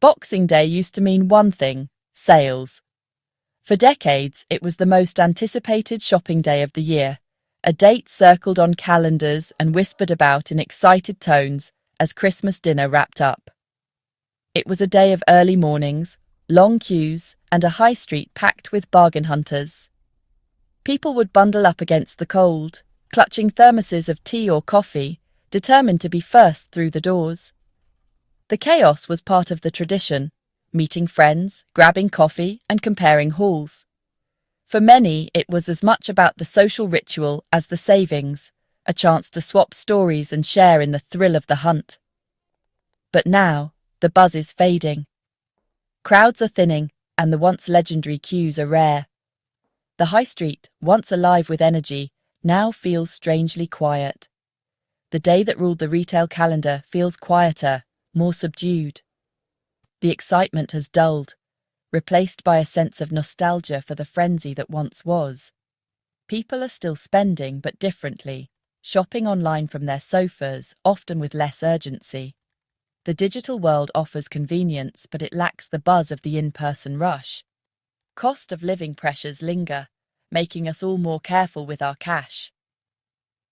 Boxing Day used to mean one thing: sales. For decades, it was the most anticipated shopping day of the year, a date circled on calendars and whispered about in excited tones as Christmas dinner wrapped up. It was a day of early mornings, long queues, and a high street packed with bargain hunters. People would bundle up against the cold, clutching thermoses of tea or coffee, determined to be first through the doors. The chaos was part of the tradition, meeting friends, grabbing coffee, and comparing hauls. For many, it was as much about the social ritual as the savings, a chance to swap stories and share in the thrill of the hunt. But now, the buzz is fading. Crowds are thinning, and the once legendary queues are rare. The high street, once alive with energy, now feels strangely quiet. The day that ruled the retail calendar feels quieter, more subdued. The excitement has dulled, replaced by a sense of nostalgia for the frenzy that once was. People are still spending, but differently, shopping online from their sofas, often with less urgency. The digital world offers convenience, but it lacks the buzz of the in-person rush. Cost of living pressures linger, making us all more careful with our cash.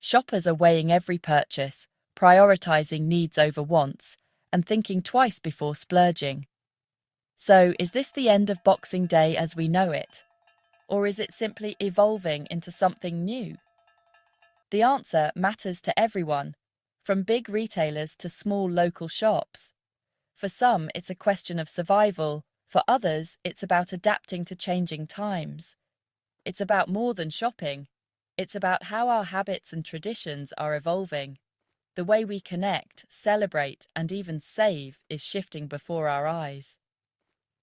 Shoppers are weighing every purchase, prioritizing needs over wants, and thinking twice before splurging. So, is this the end of Boxing Day as we know it? Or is it simply evolving into something new? The answer matters to everyone, from big retailers to small local shops. For some, it's a question of survival. For others, it's about adapting to changing times. It's about more than shopping. It's about how our habits and traditions are evolving. The way we connect, celebrate, and even save is shifting before our eyes.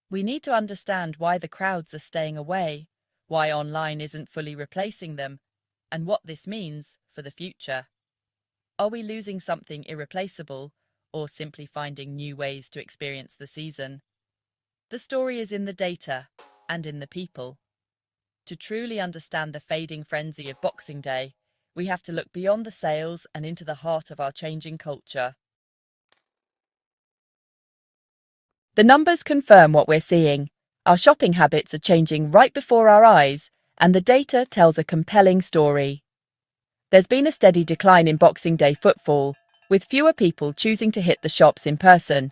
We need to understand why the crowds are staying away, why online isn't fully replacing them, and what this means for the future. Are we losing something irreplaceable, or simply finding new ways to experience the season? The story is in the data and in the people. To truly understand the fading frenzy of Boxing Day, we have to look beyond the sales and into the heart of our changing culture. The numbers confirm what we're seeing. Our shopping habits are changing right before our eyes, and the data tells a compelling story. There's been a steady decline in Boxing Day footfall, with fewer people choosing to hit the shops in person.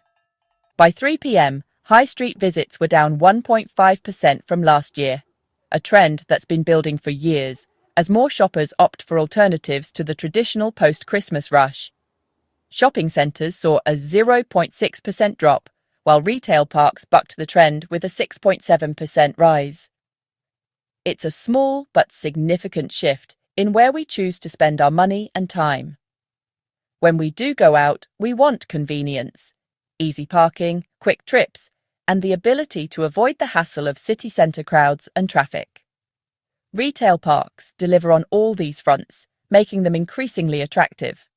By 3 p.m, high street visits were down 1.5% from last year, a trend that's been building for years, as more shoppers opt for alternatives to the traditional post-Christmas rush. Shopping centres saw a 0.6% drop, while retail parks bucked the trend with a 6.7% rise. It's a small but significant shift in where we choose to spend our money and time. When we do go out, we want convenience, easy parking, quick trips, and the ability to avoid the hassle of city centre crowds and traffic. Retail parks deliver on all these fronts, making them increasingly attractive.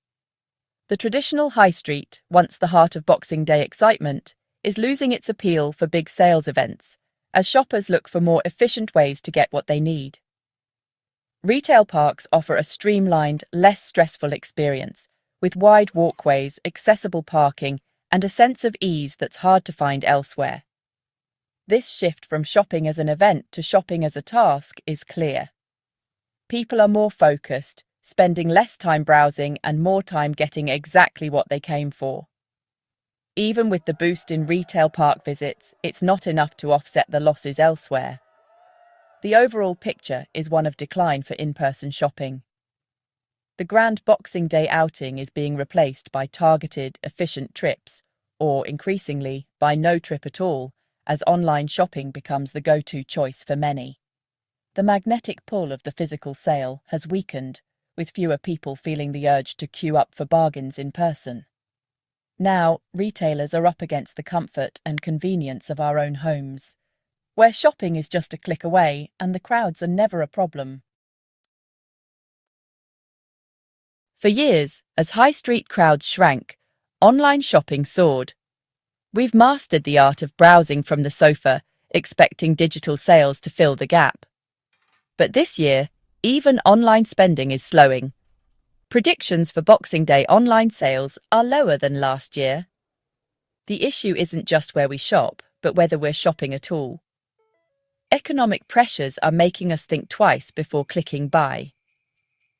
The traditional high street, once the heart of Boxing Day excitement, is losing its appeal for big sales events, as shoppers look for more efficient ways to get what they need. Retail parks offer a streamlined, less stressful experience, with wide walkways, accessible parking, and a sense of ease that's hard to find elsewhere. This shift from shopping as an event to shopping as a task is clear. People are more focused, spending less time browsing and more time getting exactly what they came for. Even with the boost in retail park visits, it's not enough to offset the losses elsewhere. The overall picture is one of decline for in-person shopping. The grand Boxing Day outing is being replaced by targeted, efficient trips, or increasingly, by no trip at all, as online shopping becomes the go-to choice for many. The magnetic pull of the physical sale has weakened, with fewer people feeling the urge to queue up for bargains in person. Now, retailers are up against the comfort and convenience of our own homes, where shopping is just a click away and the crowds are never a problem. For years, as high street crowds shrank, online shopping soared. We've mastered the art of browsing from the sofa, expecting digital sales to fill the gap. But this year, even online spending is slowing. Predictions for Boxing Day online sales are lower than last year. The issue isn't just where we shop, but whether we're shopping at all. Economic pressures are making us think twice before clicking buy.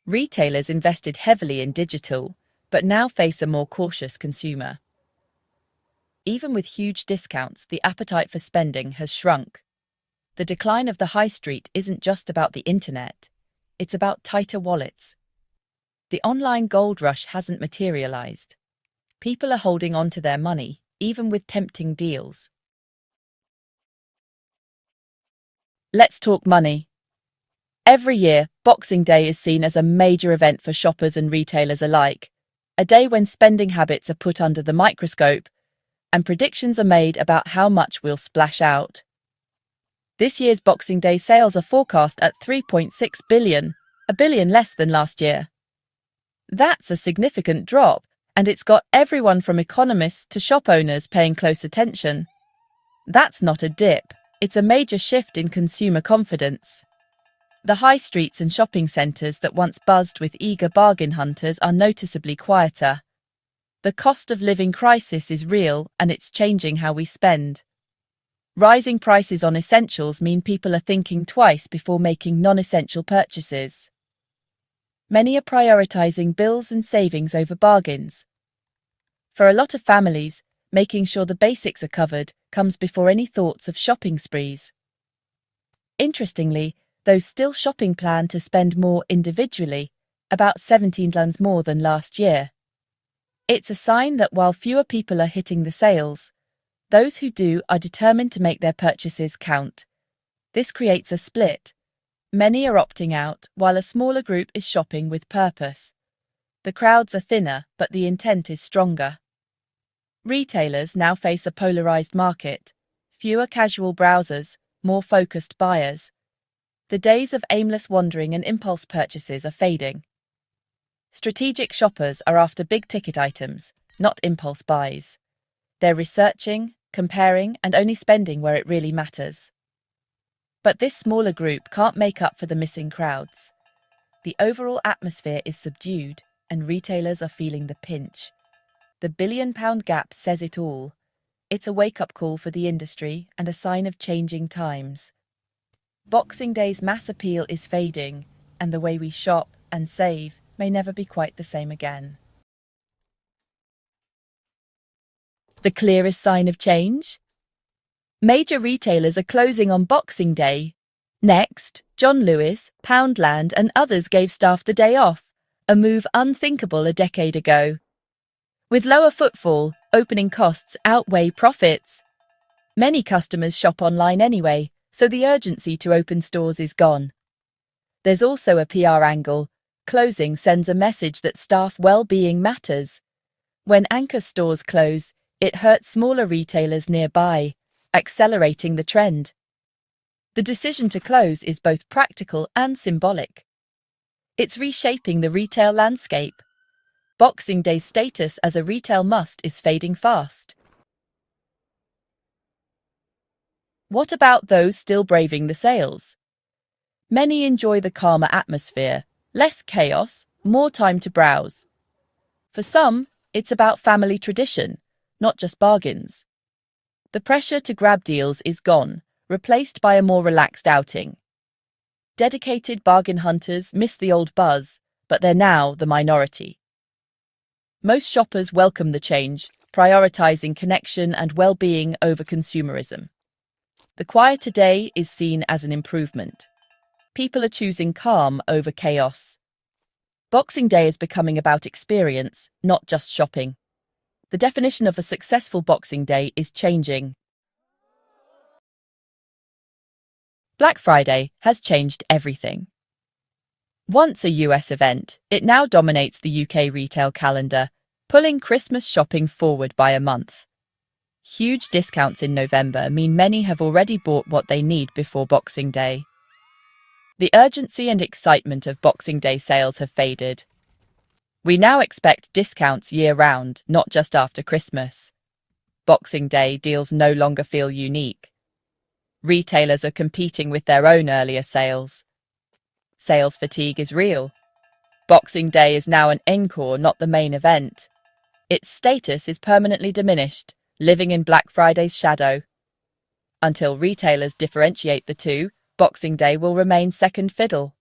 Retailers invested heavily in digital, but now face a more cautious consumer. Even with huge discounts, the appetite for spending has shrunk. The decline of the high street isn't just about the internet, it's about tighter wallets. The online gold rush hasn't materialized. People are holding on to their money, even with tempting deals. Let's talk money. Every year, Boxing Day is seen as a major event for shoppers and retailers alike, a day when spending habits are put under the microscope and predictions are made about how much we'll splash out. This year's Boxing Day sales are forecast at $3.6 billion, a billion less than last year. That's a significant drop, and it's got everyone from economists to shop owners paying close attention. That's not a dip, it's a major shift in consumer confidence. The high streets and shopping centres that once buzzed with eager bargain hunters are noticeably quieter. The cost of living crisis is real, and it's changing how we spend. Rising prices on essentials mean people are thinking twice before making non-essential purchases. Many are prioritising bills and savings over bargains. For a lot of families, making sure the basics are covered comes before any thoughts of shopping sprees. Interestingly, those still shopping plan to spend more individually, about £17 more than last year. It's a sign that while fewer people are hitting the sales, those who do are determined to make their purchases count. This creates a split. Many are opting out, while a smaller group is shopping with purpose. The crowds are thinner, but the intent is stronger. Retailers now face a polarized market. Fewer casual browsers, more focused buyers. The days of aimless wandering and impulse purchases are fading. Strategic shoppers are after big-ticket items, not impulse buys. They're researching, comparing, and only spending where it really matters. But this smaller group can't make up for the missing crowds. The overall atmosphere is subdued, and retailers are feeling the pinch. The billion-pound gap says it all. It's a wake-up call for the industry and a sign of changing times. Boxing Day's mass appeal is fading, and the way we shop and save may never be quite the same again. The clearest sign of change? Major retailers are closing on Boxing Day. Next, John Lewis, Poundland, and others gave staff the day off, a move unthinkable a decade ago. With lower footfall, opening costs outweigh profits. Many customers shop online anyway, so the urgency to open stores is gone. There's also a PR angle. Closing sends a message that staff well-being matters. When anchor stores close, it hurts smaller retailers nearby, accelerating the trend. The decision to close is both practical and symbolic. It's reshaping the retail landscape. Boxing Day's status as a retail must is fading fast. What about those still braving the sales? Many enjoy the calmer atmosphere, less chaos, more time to browse. For some, it's about family tradition, not just bargains. The pressure to grab deals is gone, replaced by a more relaxed outing. Dedicated bargain hunters miss the old buzz, but they're now the minority. Most shoppers welcome the change, prioritizing connection and well-being over consumerism. The quieter day is seen as an improvement. People are choosing calm over chaos. Boxing Day is becoming about experience, not just shopping. The definition of a successful Boxing Day is changing. Black Friday has changed everything. Once a US event, it now dominates the UK retail calendar, pulling Christmas shopping forward by a month. Huge discounts in November mean many have already bought what they need before Boxing Day. The urgency and excitement of Boxing Day sales have faded. We now expect discounts year-round, not just after Christmas. Boxing Day deals no longer feel unique. Retailers are competing with their own earlier sales. Sales fatigue is real. Boxing Day is now an encore, not the main event. Its status is permanently diminished, living in Black Friday's shadow. Until retailers differentiate the two, Boxing Day will remain second fiddle.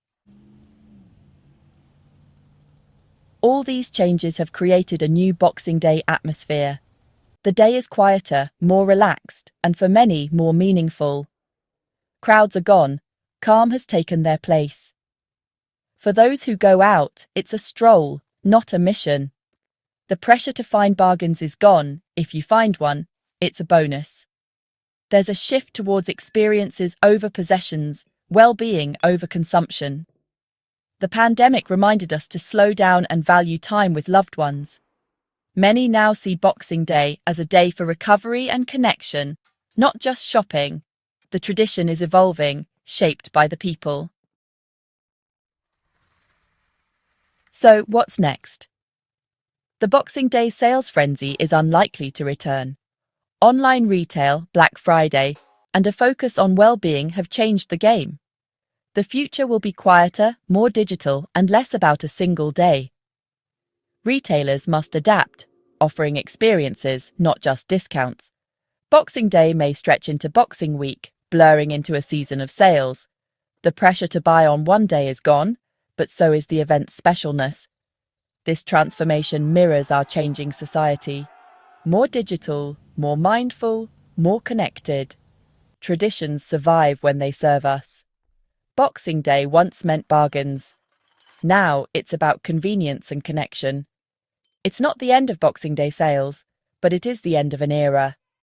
All these changes have created a new Boxing Day atmosphere. The day is quieter, more relaxed, and for many, more meaningful. Crowds are gone, calm has taken their place. For those who go out, it's a stroll, not a mission. The pressure to find bargains is gone. If you find one, it's a bonus. There's a shift towards experiences over possessions, well-being over consumption. The pandemic reminded us to slow down and value time with loved ones. Many now see Boxing Day as a day for recovery and connection, not just shopping. The tradition is evolving, shaped by the people. So, what's next? The Boxing Day sales frenzy is unlikely to return. Online retail, Black Friday, and a focus on well-being have changed the game. The future will be quieter, more digital, and less about a single day. Retailers must adapt, offering experiences, not just discounts. Boxing Day may stretch into Boxing Week, blurring into a season of sales. The pressure to buy on one day is gone, but so is the event's specialness. This transformation mirrors our changing society. More digital, more mindful, more connected. Traditions survive when they serve us. Boxing Day once meant bargains. Now it's about convenience and connection. It's not the end of Boxing Day sales, but it is the end of an era.